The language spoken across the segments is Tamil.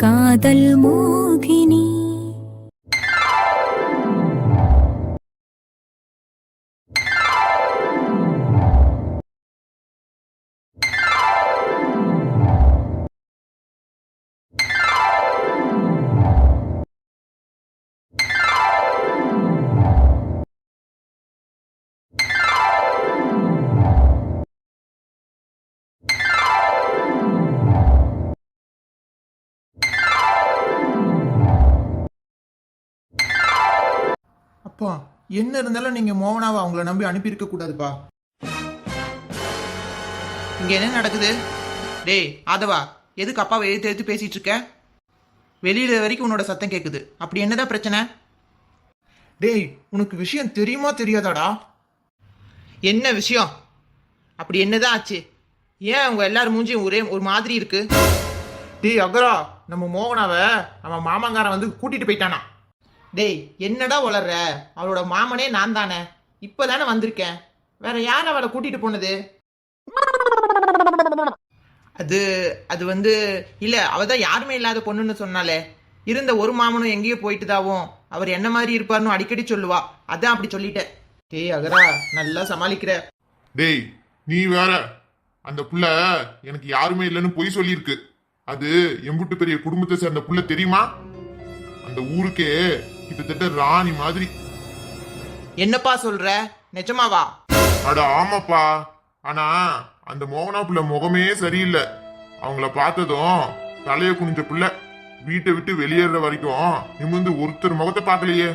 காதல் மோகினி. அப்பா, என்ன இருந்தாலும் நீங்க மோகனாவை அவங்கள நம்பி அனுப்பியிருக்க கூடாதுப்பா. இங்க என்ன நடக்குது? டேய் ஆதவா, எதுக்கு அப்பாவை எழுத்து எழுத்து பேசிட்டு இருக்க? வெளியில வரைக்கும் உன்னோட சத்தம் கேக்குது. அப்படி என்னதான் பிரச்சனை? டேய், உனக்கு விஷயம் தெரியுமா தெரியாதாடா? என்ன விஷயம்? அப்படி என்னதான் ஆச்சு? ஏன் அவங்க எல்லாரும் மூஞ்சியும் ஒரே ஒரு மாதிரி இருக்கு? டேய் அகரா, நம்ம மோகனாவை நம்ம மாமங்காரன் வந்து கூட்டிட்டு போயிட்டானா? டேய் என்னடா வளர்ற? அவளோட மாமனே நான் தானே. இப்பதானே வந்திருக்கேன். வேற யார் அவளை கூட்டிட்டு போனது? அது அது வந்து இல்ல, அவதான் யாருமே இல்லாத பொண்ணுன்னு சொன்னாலே. இருந்த ஒரு மாமனும் எங்கேயோ போயிட்டுதாவும் அவர் என்ன மாதிரி இருப்பாருன்னு அடிக்கடி சொல்லுவா. அதான் அப்படி சொல்லிட்டேன். டேய் அகரா, நல்லா சமாளிக்கிற. டேய் நீ வேற, அந்த புள்ள எனக்கு யாருமே இல்லைன்னு பொய் சொல்லியிருக்கு. அது எம்புட்டு பெரிய குடும்பத்தை சேர்ந்த புள்ள தெரியுமா? அந்த ஊருக்கே கிட்டத்தட்ட ராணி மாதிரி. என்னப்பா சொல்ற? நிஜமாவா? அட ஆமாப்பா. ஆனா அந்த மோகனா புள்ள முகமே சரியில்லை. அவங்கள பார்த்ததும் தலைய குனிஞ்ச புள்ள வீட்டை விட்டு வெளியேற வரைக்கும் நிமிர்ந்து ஒருத்தர் முகத்தை பார்க்கலையே.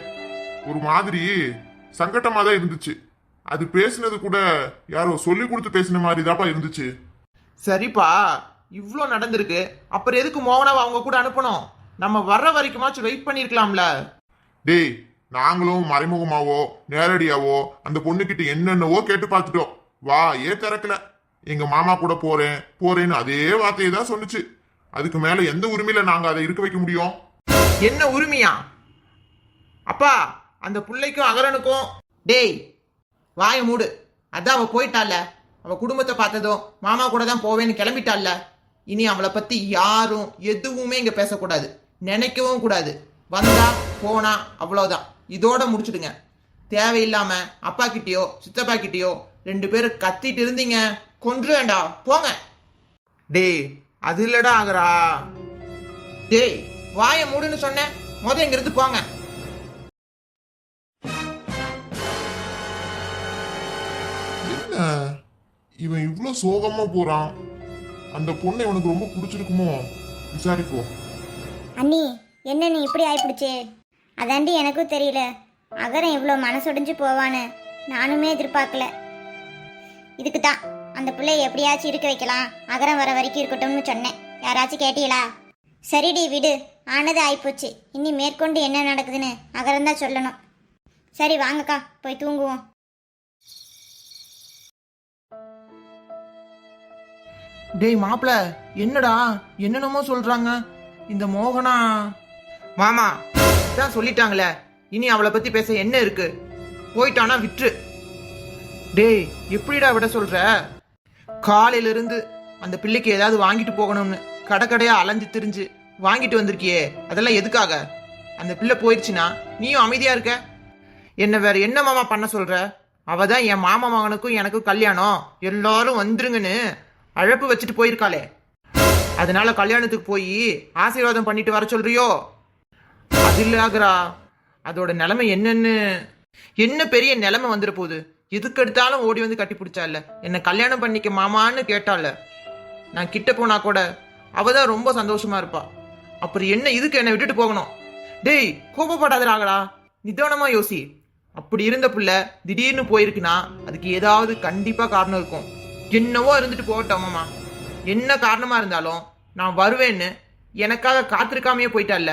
ஒரு மாதிரி சங்கட்டமா தான் இருந்துச்சு. அது பேசினது கூட யாரோ சொல்லி கொடுத்து பேசின மாதிரி தான்ப்பா இருந்துச்சு. சரிப்பா, இவ்ளோ நடந்திருக்கு, அப்புறம் எதுக்கு மோகனாவை அவங்க கூட அனுப்பணும்? நம்ம வர்ற வரைக்குமாச்சும் வெயிட் பண்ணிருக்கலாம்ல. டேய், நாங்களும் மறைமுகமாவோ நேரடியாவோ அந்த பொண்ணுகிட்ட என்னென்னவோ கேட்டு பார்த்துட்டோம். வா ஏ திறக்கல. எங்க மாமா கூட போறேன் போறேன்னு அதே வார்த்தையை தான் சொன்னுச்சு. அதுக்கு மேல எந்த உரிமையில நாங்க அதை இருக்க வைக்க முடியும்? என்ன உரிமையா? அப்பா, அந்த பிள்ளைக்கும் அகரனுக்கும். டேய் வாய மூடு. அதான் அவ போயிட்டால. அவ குடும்பத்தை பார்த்ததும் மாமா கூட தான் போவேன்னு கிளம்பிட்டால. இனி அவளை பத்தி யாரும் எதுவுமே இங்க பேசக்கூடாது, நினைக்கவும் கூடாது. வந்தா போனா அவ்வளவுதான். இதோட முடிச்சுடுங்க. தேவையில்லாம அப்பா கிட்டயோ சித்தப்பா கிட்டயோ 2 பேரும் கத்திட்டு இருந்தீங்க, கொன்று வேண்டாம், போங்க. டேய் அது இல்லடா ஆகரா. டேய் வாய மூடுன்னு சொன்ன, இங்க இருந்து போங்க. என்ன இவன் இவ்வளவு சோகமா போறான்? அந்த பொண்ணை இவனுக்கு ரொம்ப பிடிச்சிருக்குமோ? விசாரிப்போம். அண்ணி, என்ன நீ இப்படி ஆயிப்பிடிச்சே? அதாண்டி எனக்கும் தெரியல. அகரம் இவ்வளோ மனசொடிஞ்சு போவான்னு நானுமே எதிர்பார்க்கல. இதுக்கு தான் அந்த பிள்ளைய எப்படியாச்சும் இருக்க வைக்கலாம், அகரம் வர வரைக்கும் இருக்கட்டும்னு சொன்னேன். யாராச்சும் கேட்டீங்களா? சரிடி விடு, ஆனது ஆயிப்போச்சு. இனி மேற்கொண்டு என்ன நடக்குதுன்னு அகரம் தான் சொல்லணும். சரி வாங்கக்கா, போய் தூங்குவோம். டேய் மாப்பிள, என்னடா என்னென்னமோ சொல்றாங்க இந்த மோகனா. மாமா தான் சொல்லிட்டாங்களே, இனி அவளை பத்தி பேச என்ன இருக்கு? போயிட்டானா விட்டுரு. டேய் எப்படிடா விட சொல்ற? காலையில இருந்து அந்த பிள்ளைக்கு ஏதாவது வாங்கிட்டு போகணும்னு கடைக்கடையா அலைஞ்சு திரிஞ்சு வாங்கிட்டு வந்திருக்கியே, அதெல்லாம் எதுக்காக? அந்த பிள்ளை போயிடுச்சுன்னா நீயும் அமைதியா இருக்க. என்ன வேற என்ன மாமா பண்ண சொல்ற? அவதான் என் மாமா மகனுக்கும் எனக்கும் கல்யாணம், எல்லாரும் வந்துருங்கன்னு அழைப்பு வச்சுட்டு போயிருக்காளே. அதனால கல்யாணத்துக்கு போய் ஆசீர்வாதம் பண்ணிட்டு வர சொல்றியோ? அது இல்ல ஆகரா, அதோட நிலைமை என்னன்னு. என்ன பெரிய நிலைமை வந்துட போகுது? எதுக்கு எடுத்தாலும் ஓடி வந்து கட்டி பிடிச்சால, என்ன கல்யாணம் பண்ணிக்க மாமான்னு கேட்டால. நான் கிட்ட போனா கூட அவதான் ரொம்ப சந்தோஷமா இருப்பா. அப்புறம் என்ன இதுக்கு என்னை விட்டுட்டு போகணும்? டேய் கோபப்படாதராகடா, நிதானமா யோசி. அப்படி இருந்த புள்ள திடீர்னு போயிருக்குன்னா அதுக்கு ஏதாவது கண்டிப்பா காரணம் இருக்கும். என்னவோ இருந்துட்டு போகட்டும் மாமா. என்ன காரணமா இருந்தாலும் நான் வருவேன்னு எனக்காக காத்திருக்காமையே போயிட்டால.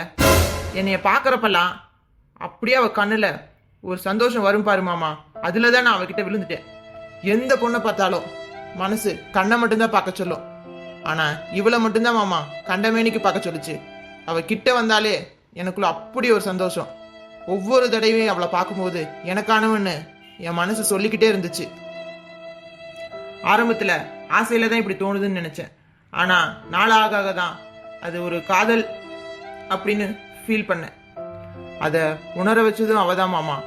என்னைய பாக்குறப்பெல்லாம் அப்படியே அவ கண்ணுல ஒரு சந்தோஷம் வரும் பாரு மாமா. அதுலதான் நான் அவகிட்ட விழுந்துட்டேன். எந்த பொண்ணை பார்த்தாலும் மனசு கண்ணை மட்டும்தான் பார்க்க சொல்லும். ஆனா இவளை மட்டும்தான் மாமா கண்டமேனிக்கு பார்க்க சொல்லுச்சு. அவ கிட்ட வந்தாலே எனக்குள்ள அப்படி ஒரு சந்தோஷம். ஒவ்வொரு தடவையும் அவளை பார்க்கும்போது எனக்கானவன்னு என் மனசு சொல்லிக்கிட்டே இருந்துச்சு. ஆரம்பத்துல ஆசையில தான் இப்படி தோணுதுன்னு நினைச்சேன். ஆனா நாளாக தான் அது ஒரு காதல் அப்படின்னு ஃபீல் பண்ணேன். அதை உணர வச்சதும் அவதான் மாமா.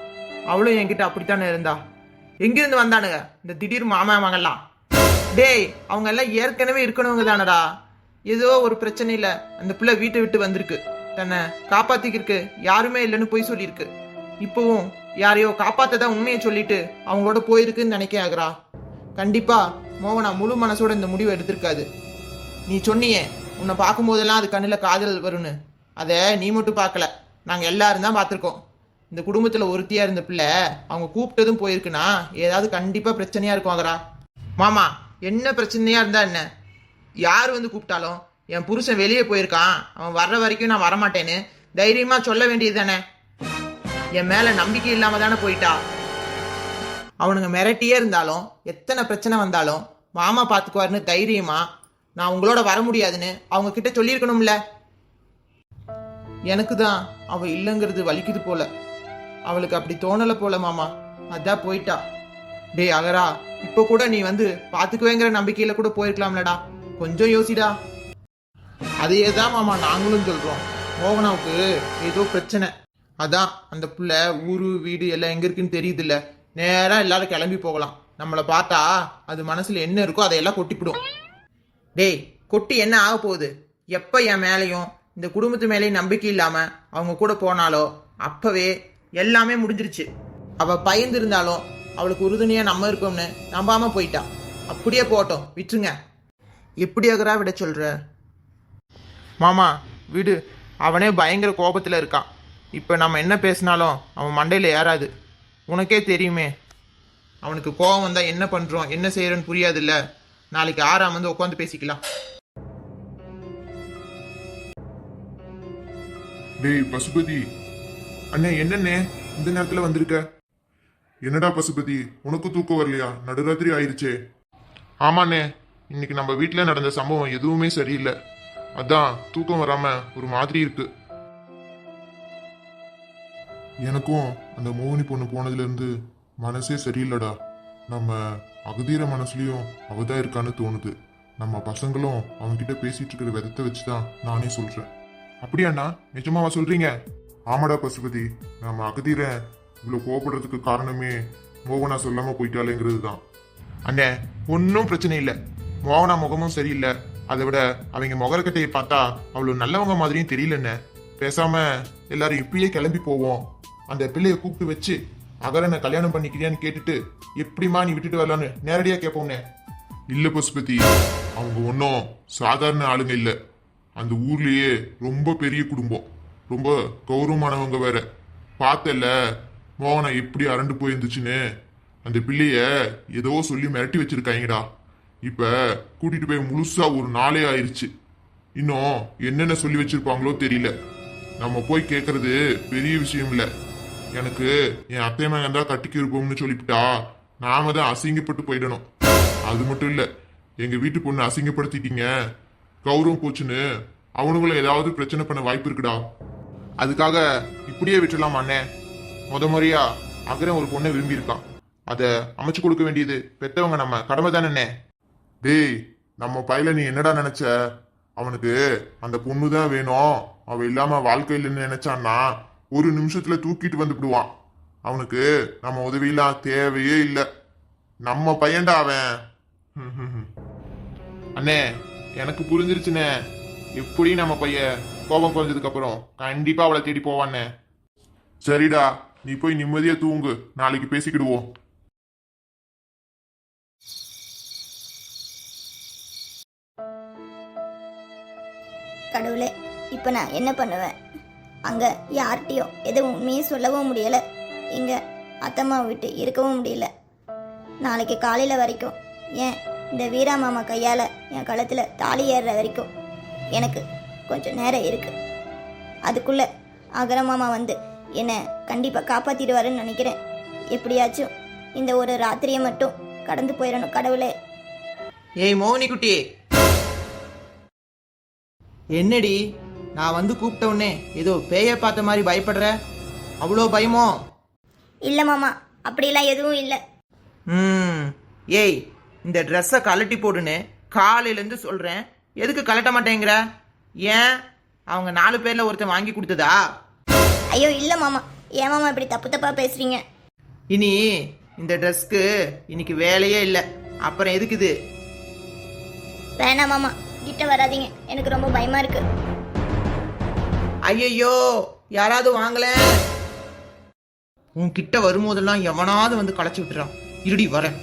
அவளும் என்கிட்ட அப்படித்தானே இருந்தா. எங்கிருந்து வந்தானுங்க இந்த திடீர் மாமா மகள்லாம்? டேய், அவங்க எல்லாம் ஏற்கனவே இருக்கணுங்க தானடா. ஏதோ ஒரு பிரச்சனையில அந்த பிள்ளை வீட்டை விட்டு வந்திருக்கு. தன்னை காப்பாத்திக்கிருக்கு யாருமே இல்லைன்னு போய் சொல்லியிருக்கு. இப்பவும் யாரையோ காப்பாத்ததான் உண்மையை சொல்லிட்டு அவங்களோட போயிருக்குன்னு நினைக்க ஆகுறா. கண்டிப்பா மோகனா முழு மனசோட இந்த முடிவை எடுத்திருக்காது. நீ சொன்னியே உன்னை பார்க்கும் போதெல்லாம் அது கண்ணில் காதல் வரும்னு. அதை நீ மட்டும் பார்க்கல, நாங்கள் எல்லாரும் தான் பார்த்துருக்கோம். இந்த குடும்பத்தில் ஒருத்தியா இருந்த பிள்ளை அவங்க கூப்பிட்டதும் போயிருக்குன்னா ஏதாவது கண்டிப்பாக பிரச்சனையா இருக்கும் ஆகுறா. மாமா, என்ன பிரச்சனையா இருந்தா என்ன? யார் வந்து கூப்பிட்டாலும் என் புருஷன் வெளியே போயிருக்கான், அவன் வர்ற வரைக்கும் நான் வரமாட்டேன்னு தைரியமா சொல்ல வேண்டியது தானே. என் மேல நம்பிக்கை இல்லாம தானே போயிட்டா. அவனுங்க மிரட்டியே இருந்தாலும் எத்தனை பிரச்சனை வந்தாலும் மாமா பாத்துக்குவாருன்னு தைரியமா நான் உங்களோட வர முடியாதுன்னு அவங்க கிட்ட சொல்லியிருக்கணும்ல. எனக்கு தான் அவ இல்லைங்கிறது வலிக்குது போல. அவளுக்கு அப்படி தோணலை போல மாமா, அதான் போயிட்டா. டேய் அகரா, இப்போ கூட நீ வந்து பாத்துக்குவேங்கிற நம்பிக்கையில கூட போயிருக்கலாம்லடா. கொஞ்சம் யோசிடா. அதையே தான் மாமா நாங்களும் சொல்றோம். மோகனாவுக்கு ஏதோ பிரச்சனை, அதான் அந்த புள்ள ஊரு வீடு எல்லாம் எங்க இருக்குன்னு தெரியுது இல்ல. நேரா எல்லாரும் கிளம்பி போகலாம். நம்மளை பார்த்தா அது மனசுல என்ன இருக்கோ அதையெல்லாம் கொட்டிப்பிடும். டேய், கொட்டி என்ன ஆக போகுது? எப்ப என் மேலையும் இந்த குடும்பத்து மேலேயும் நம்பிக்கை இல்லாம அவங்க கூட போனாலோ அப்பவே எல்லாமே முடிஞ்சிருச்சு. அவ பயந்து இருந்தாலும் அவளுக்கு உறுதுணையா நம்ம இருக்கோம்னு நம்பாம போயிட்டா. அப்படியே போட்டோம், விட்டுருங்க. எப்படி அகரா விட சொல்ற? மாமா விடு, அவனே பயங்கர கோபத்துல இருக்கான். இப்ப நம்ம என்ன பேசினாலும் அவன் மண்டையில ஏறாது. உனக்கே தெரியுமே, அவனுக்கு கோபம் வந்தா என்ன பண்றோம் என்ன செய்யறோன்னு புரியாது இல்ல. நாளைக்கு 6ஆம் வந்து உட்காந்து பேசிக்கலாம். டேய் பசுபதி அண்ணே, என்னண்ணே இந்த நேரத்துல வந்திருக்க? என்னடா பசுபதி, உனக்கு தூக்கம் வரலையா? நடுராத்திரி ஆயிருச்சே. ஆமாண்ணே, இன்னைக்கு நம்ம வீட்டுல நடந்த சம்பவம் எதுவுமே சரியில்லை. அதான் தூக்கம் வராம ஒரு மாதிரி இருக்கு. எனக்கும் அந்த மோகினி பொண்ணு போனதுல இருந்து மனசே சரியில்லடா. நம்ம அகதீர மனசுலயும் அவதான் இருக்கான்னு தோணுது. நம்ம பசங்களும் அவன்கிட்ட பேசிட்டு இருக்கிற விதத்தை வச்சுதான் நானே சொல்றேன். அப்படியாண்ணா, நிஜமாவா சொல்றீங்க? ஆமாடா பசுபதி, நம்ம அகதீர இவ்வளவு கோபப்படுறதுக்கு காரணமே மோகனா சொல்லாம போயிட்டாலேங்கிறது தான். அண்ணே, ஒன்னும் பிரச்சனை இல்லை. மோகனா முகமும் சரியில்லை. அதை விட அவங்க முகரக்கட்டையை பார்த்தா அவ்வளவு நல்லவங்க மாதிரியும் தெரியலண்ணே. பேசாம எல்லாரும் இப்பயே கிளம்பி போவோம். அந்த பிள்ளைய கூப்பிட்டு வச்சு அகரனை கல்யாணம் பண்ணிக்கிறியான்னு கேட்டுட்டு எப்படிமா நீ விட்டுட்டு வரலான்னு நேரடியா கேட்போம்னே. இல்ல பசுபதி, அவங்க ஒன்னும் சாதாரண ஆளுங்க இல்ல. அந்த ஊர்லயே ரொம்ப பெரிய குடும்பம், ரொம்ப கௌரவமானவங்க வேற. பார்த்தல மோகனா எப்படி அரண்டு போயிருந்துச்சுன்னு. அந்த பிள்ளைய ஏதோ சொல்லி மிரட்டி வச்சிருக்காங்கடா. இப்ப கூட்டிட்டு போய் முழுசா ஒரு நாளே ஆயிருச்சு. இன்னும் என்னென்ன சொல்லி வச்சிருப்பாங்களோ தெரியல. நம்ம போய் கேட்கறது பெரிய விஷயம் இல்ல. எனக்கு என் அத்தை மகன் தான் கட்டிக்கு இருப்போம்னு சொல்லிவிட்டா நாம தான் அசிங்கப்பட்டு போயிடணும். அது மட்டும் இல்ல, எங்க வீட்டு பொண்ணு அசிங்கப்படுத்திட்டீங்க, கௌரவம் போச்சுன்னு அவனுங்களும் ஏதாவது பிரச்சனை பண்ண வாய்ப்பு இருக்குடா. அதுக்காக இப்படியே விட்டுலாமா அண்ணே? முறையா அகரன் ஒரு பொண்ணை விரும்பி இருக்கான். அதை அமைச்சு கொடுக்க வேண்டியது பெத்தவங்க நம்ம கடமை தானே. டேய், நம்ம பையல நீ என்னடா நினைச்ச? அவனுக்கு அந்த பொண்ணு தான் வேணும், அவ இல்லாம வாழ்க்கை இல்லைன்னு நினைச்சான்னா ஒரு நிமிஷத்துல தூக்கிட்டு வந்துடுவான். அவனுக்கு நம்ம உதவியெல்லாம் தேவையே இல்லை. நம்ம பையன்டா அவன். அண்ணே, எனக்கு புரிஞ்சிருச்சுண்ணே. எப்படி நம்ம பையன் கோபம் குறைஞ்சதுக்கு அப்புறம் கண்டிப்பா அவளை தேடி போவானே. சரிடா, நீ போய் நிம்மதியா தூங்கு, நாளைக்கு பேசிக்கிடுவோம். கடவுளே, இப்போ நான் என்ன பண்ணுவேன்? அங்கே யார்கிட்டையும் எதுவும் உண்மையே சொல்லவும் முடியலை. இங்கே அத்தம்மா விட்டு இருக்கவும் முடியல. நாளைக்கு காலையில் வரைக்கும் ஏன் இந்த வீரா மாமா கையால் என் கழுத்தில் தாலி ஏறுற வரைக்கும் எனக்கு கொஞ்சம் நேரம் இருக்குது. அதுக்குள்ளே அகர மாமா வந்து என்னை கண்டிப்பாக காப்பாற்றிடுவாருன்னு நினைக்கிறேன். எப்படியாச்சும் இந்த ஒரு ராத்திரியை மட்டும் கடந்து போயிடணும் கடவுளே. ஏய் மோகினி குட்டி, என்னடி நான் வந்து கூப்பிட்ட உடனே ஏதோ பேய பார்த்த மாதிரி பயப்படுற? அவ்வளோ பயமோ? இல்லை மாமா, அப்படிலாம் எதுவும் இல்லை. ஏய், இந்த ட்ரெஸ்ஸை கலட்டி போடுன்னு காலையிலேருந்து சொல்கிறேன், எதுக்கு கலட்ட மாட்டேங்கிற? ஏன் அவங்க 4 பேர்ல ஒருத்தன் வாங்கி கொடுத்ததா? ஐயோ இல்லை மாமா, ஏன் மாமா இப்படி தப்பு தப்பாக பேசுகிறீங்க? இனி இந்த ட்ரெஸ்க்கு இன்னைக்கு வேலையே இல்லை. அப்புறம் எதுக்கு இது? வேணாம் மாமா, கிட்ட வராதீங்க, எனக்கு ரொம்ப பயமாக இருக்கு. ஐயையோ, யாராவது வாங்கல. உன்கிட்ட வரும்போதெல்லாம் எவனாவது வந்து களைச்சு விட்டுறான். இருடி வரேன்.